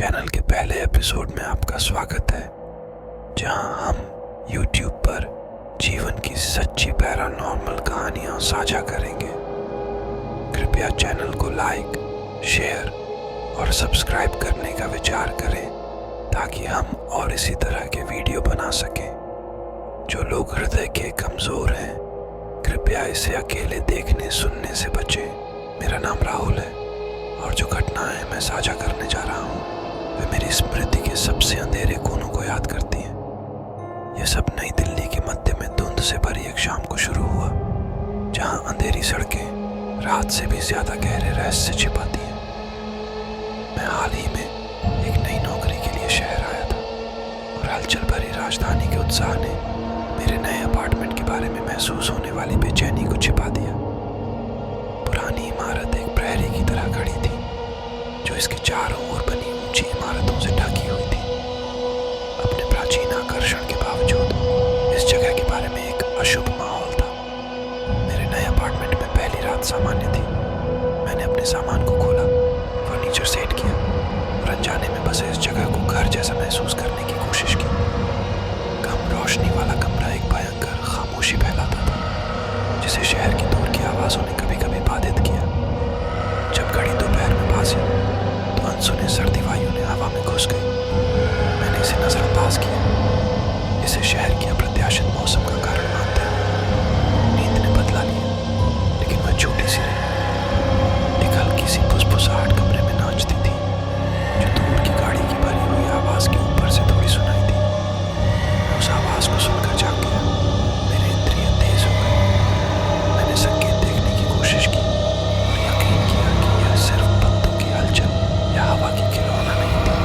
Channel के पहले episode में आपका स्वागत है, जहां हम YouTube पर जीवन की सच्ची पैरानॉर्मल कहानियां साझा करेंगे। कृपया चैनल को लाइक, शेयर और सब्सक्राइब करने का विचार करें ताकि हम और इसी तरह के वीडियो बना सकें। जो लोग हृदय के कमज़ोर हैं, कृपया इसे अकेले देखने सुनने से बचें। मेरा नाम राहुल है और जो घटनाएं मैं साझा करने जा रहा हूँ वे मेरी स्मृति के सबसे अंधेरे कोनों को याद करती हैं। यह सब नई दिल्ली के मध्य में धुंध से भरी एक शाम को शुरू हुआ, जहां अंधेरी सड़कें रात से भी ज्यादा गहरे रहस्य छिपाती हैं। मैं हाल ही में एक नई नौकरी के लिए शहर आया था और हलचल भरी राजधानी के उत्साह ने मेरे नए अपार्टमेंट के बारे में महसूस होने वाली बेचैनी को छिपा दिया। पुरानी इमारत एक प्रहरी की तरह खड़ी थी, जो इसके चारों ओर बनी ऊंची इमारतों से ढकी हुई थी। अपने प्राचीन आकर्षण के बावजूद इस जगह के बारे में एक अशुभ माहौल था। मेरे नए अपार्टमेंट में पहली रात सामान्य थी। मैंने अपने सामान को खोला, फर्नीचर सेट किया और अनजाने में बसे इस जगह को घर जैसा महसूस करने की कोशिश की। कम रोशनी वाला कमरा एक भयंकर खामोशी फैलाता था, जिसे शहर की दूर की आवाज़ों ने कभी कभी बाधित किया। जब घड़ी दोपहर में बाजी तो अनसुने सर्दी वायु ने हवा में घुस गई। मैंने इसे नजरअंदाज किया, इसे शहर की अप्रत्याशित मौसम का कारण मानते हुए। नींद ने बदला लिया, लेकिन वह छोटी सी रही। एक हल्की सी फुसफुसाहट कमरे में नाचती थी, जो दूर की गाड़ी की भरी हुई आवाज़ के ऊपर से थोड़ी सुनाई दी। मैं उस आवाज़ को सुनकर जाग गया। मेरे इंद्रिय तेज हो गए। मैंने संकेत देखने की कोशिश की और यकीन किया कि यह सिर्फ पत्तों की हलचल या हवा की खिलौना नहीं थी।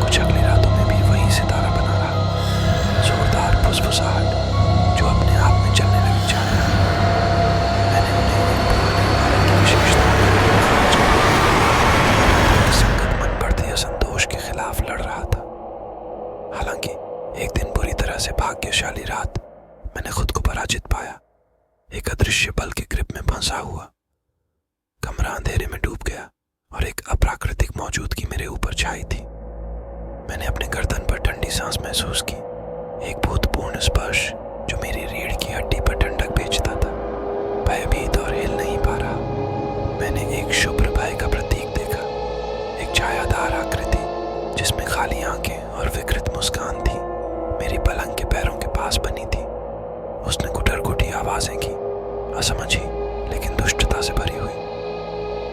कुछ अगली रातों में भी वही सितारा बना रहा, जोरदार फुसफुसाहट जो अपने आप में चलने लगी छाया। मैंने उन्हें एक पुरानी इमारत की विशेषताओं में खोज किया। संगत मन बढ़ते असंतोष के खिलाफ लड़ रहा था। हालांकि एक दिन बुरी तरह से भाग्यशाली रात मैंने खुद को पराजित पाया, एक अदृश्य बल के ग्रिप में फंसा हुआ। कमरा अंधेरे में डूब गया और एक अप्राकृतिक मौजूदगी मेरे ऊपर छाई थी। मैंने अपने गर्दन पर ठंडी सांस महसूस की, एक भूतपूर्ण स्पर्श जो मेरी रीढ़ की हड्डी पर ठंडक भेजता था। भयभीत और हिल नहीं पा रहा, मैंने एक शुभ्र भय का प्रतीक देखा, एक छायादार आकृति जिसमें खाली आंखें और विकृत मुस्कान थी। मेरी पलंग के पैरों के पास बनी थी। उसने गुटर-गुटी आवाजें की, असमझी लेकिन दुष्टता से भरी हुई।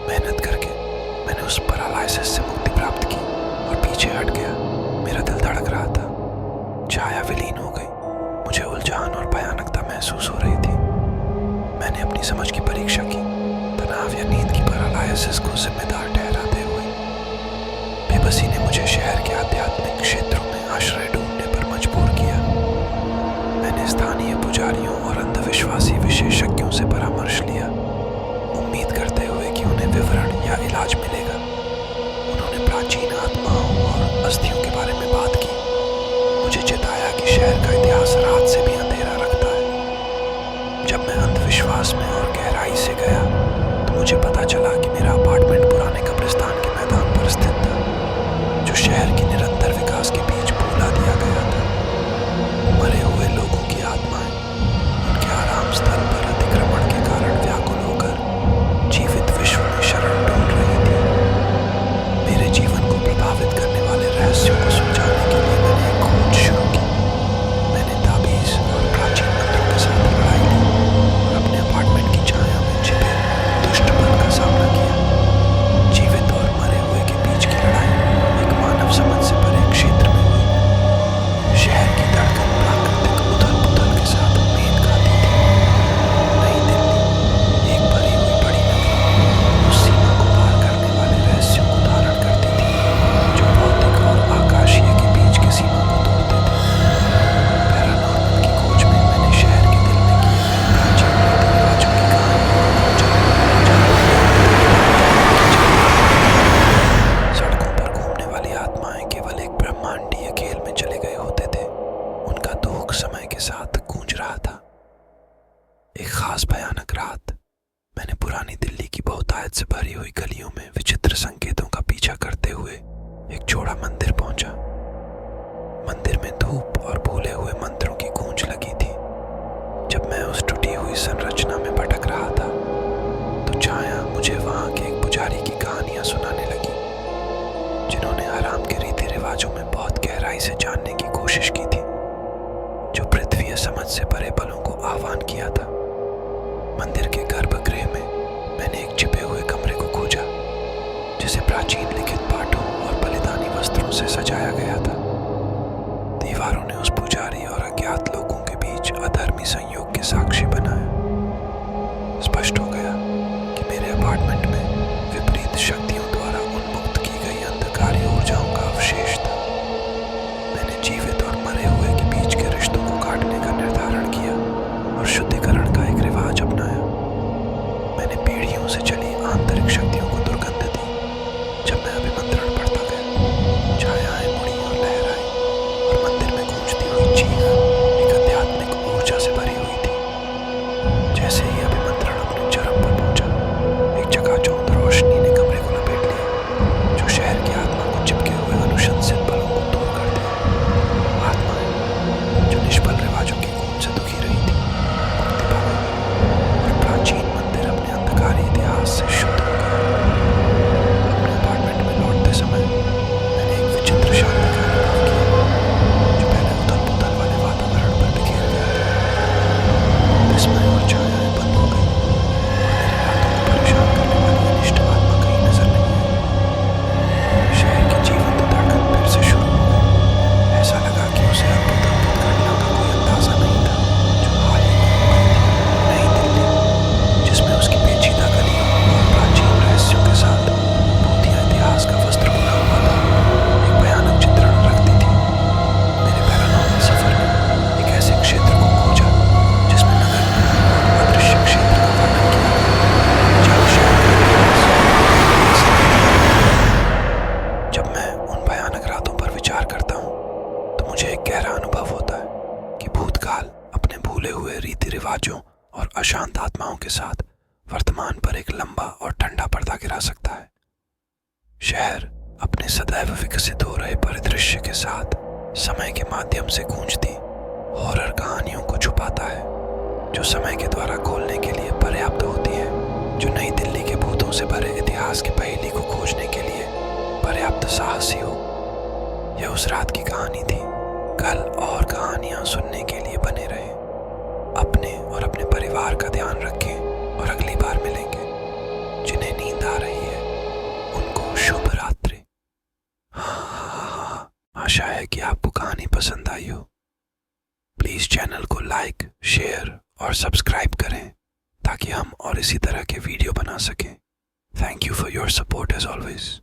मेहनत करके मैंने उस पैरालिसिस से मुक्ति प्राप्त की और पीछे हट गया। मेरा दिल धड़क रहा था। छाया विलीन हो गई। मुझे उलझान और भयानकता महसूस हो रही थी। मैंने अपनी समझ की परीक्षा की, तनाव या नींद की पैरालिसिस को जिम्मेदार ठहराते हुए। बेबसी ने मुझे शहर के आध्यात्मिक क्षेत्रों में आश्रय ढूंढने पर मजबूर किया। मैंने स्थानीय पुजारियों और अंधविश्वासी विशेषज्ञों से परामर्श लिया, उम्मीद करते हुए कि उन्हें विवरण या इलाज मिलेगा। उन्होंने प्राचीन आत्माओं और अस्थियों के बारे में बात की, मुझे चेताया कि शहर का इतिहास रात से भी अंधेरा रखता है। जब मैं अंधविश्वास में और गहराई से गया तो मुझे पता चला कि मेरा अपार्टमेंट पुराने कब्रिस्तान के मैदान पर स्थित था, जो शहर की निरंतर विकास के बीच भूला दिया गया था। मरे हुए लोगों की आत्माएं उनके आराम स्थल पर अतिक्रमण के कारण व्याकुल होकर जीवित विश्व में शरण ढूंढ रही थी। मेरे जीवन को प्रभावित करने वाले रहस्यों को सुलझाने के लिए मैंने एक खोज शुरू की। मैंने ताबीज और प्राचीन मंत्रों के साथ लड़ाई ली और अपने अपार्टमेंट की छाया में छिपे दुष्ट बल का सामना किया। जीवित और मरे हुए के बीच की लड़ाई एक मानव समझ से भरे क्षेत्र में हुई। शहर की धड़कन प्राकृतिक उथल-पुथल के साथ मेल खाती थी। नई दिल्ली एक भरी हुई बड़ी नगरी उस सीमा को पार करने वाले रहस्यों को धारण करती थी, जो भौतिक और आकाशीय के बीच की सीमा को तोड़ते थे। पैरानॉर्मल की खोज में मैंने शहर के दिल में किए गए प्राचीन रीति-रिवाजों की कहानियों को सड़कों पर घूमने वाली आत्माएं केवल एक ब्रह्मांडीय खेल में चले गए होते थे। उनका दुख समय के साथ गूंज रहा था। एक खास भयानक रात मैंने पुरानी दिल्ली की बहुतायत से भरी हुई गलियों में विचित्र संकेतों का पीछा करते हुए एक जोड़ा मंदिर पहुंचा। मंदिर में धूप और भूले हुए मंत्रों की गूंज लगी थी। जब मैं उस टूटी हुई संरचना में भटक रहा था तो छाया मुझे वहां के एक पुजारी की कहानियां सुनाने लगी, जिन्होंने हराम के रीति रिवाजों में बहुत गहराई से जानने की कोशिश की थी, जो पृथ्वी समझ से परे बलों को आह्वान किया था। मंदिर के गर्भगृह में मैंने एक छिपे हुए कमरे को खोजा, जिसे प्राचीन लिखित पाठों और बलिदानी वस्त्रों से सजाया गया था। दीवारों ने उस पुजारी और अज्ञात लोगों के बीच अधर्मी संयोग के साक्षी बनाया। स्पष्ट हो गया कि मेरे अपार्टमेंट में विपरीत शक्तियों द्वारा उन्मुक्त की गई अंधकारी ऊर्जाओं का अवशेष था। मैंने जीवित और मरे हुए के बीच के रिश्तों को काटने का निर्धारण किया और शुद्धिकरण का एक रिवाज अपनाया। मैंने पीढ़ियों से चली आंतरिक शक्तियों को दुर्गंध दी। जब मैं अभिमंत्रण पढ़ता गया, छायाएं मुड़ी और लहराई और मंदिर में गूंजती हुई चीख एक आध्यात्मिक ऊर्जा से भरी हुई थी। जैसे ही अभिमंत्रण अपने चरम पर पहुंचा, एक चकाचौंध रोशनी ने कमरे को लपेट लिया, जो शहर की आत्मा को चिपके हुए अनुशंसित बलों को दूर कर दिया। आत्माएं जो निष्फल रिवाजों की गूंज से दुखी रही थी, मुक्ति पा गई और प्राचीन मंदिर अपने अंधकार इतिहास से शुद्ध हो गया। अपने अपार्टमेंट में लौटते समय मैंने एक विचित्र शांति का अनुभव किया, जो पहले उथल-पुथल वाले वातावरण पर बिखेर गया था। विस्मय और छायाएं बंद हो गई और मेरी रातों को परेशान करने वाली अनिष्ट आत्मा कहीं नजर नहीं आई। शहर की जीवंत धड़कन फिर से शुरू हो गई। ऐसा लगा कि उसे अद्भुत घटना का कोई अंदाजा नहीं था, जो हाल ही में हो गई थी। नई दिल्ली, जिसमें उसकी पेचीदा गलियों और प्राचीन रहस्यों के साथ भूतिया इतिहास का वस्त्र बुना हुआ था, एक भयानक चित्रण रखती थी। मेरे पैरानॉर्मल सफर में एक ऐसे क्षेत्र को खोजा जिसमें नगर और अदृश्य क्षेत्र का वर्णन किया गया, जहाँ शहर का इतिहास जब मैं उन भयानक रातों पर विचार करता हूँ तो मुझे एक गहरा अनुभव होता है कि भूतकाल अपने भूले हुए रीति रिवाजों और अशांत आत्माओं के साथ वर्तमान पर एक लंबा और ठंडा पर्दा गिरा सकता है। शहर अपने सदैव विकसित हो रहे परिदृश्य के साथ समय के माध्यम से गूंजती हॉरर कहानियों को छुपाता है, जो समय के द्वारा खोलने के लिए पर्याप्त होती है, जो नई दिल्ली के भूतों से भरे इतिहास की पहेली को खोजने के लिए पर्याप्त साहसी हो। यह उस रात की कहानी थी। कल और कहानियां सुनने के लिए बने रहे। अपने और अपने परिवार का ध्यान रखें और अगली बार मिलेंगे। जिन्हें नींद आ रही है उनको शुभ रात्रि। आशा है कि आपको कहानी पसंद आई हो। प्लीज चैनल को लाइक, शेयर और सब्सक्राइब करें ताकि हम और इसी तरह के वीडियो बना सकें। Thank you for your support as always.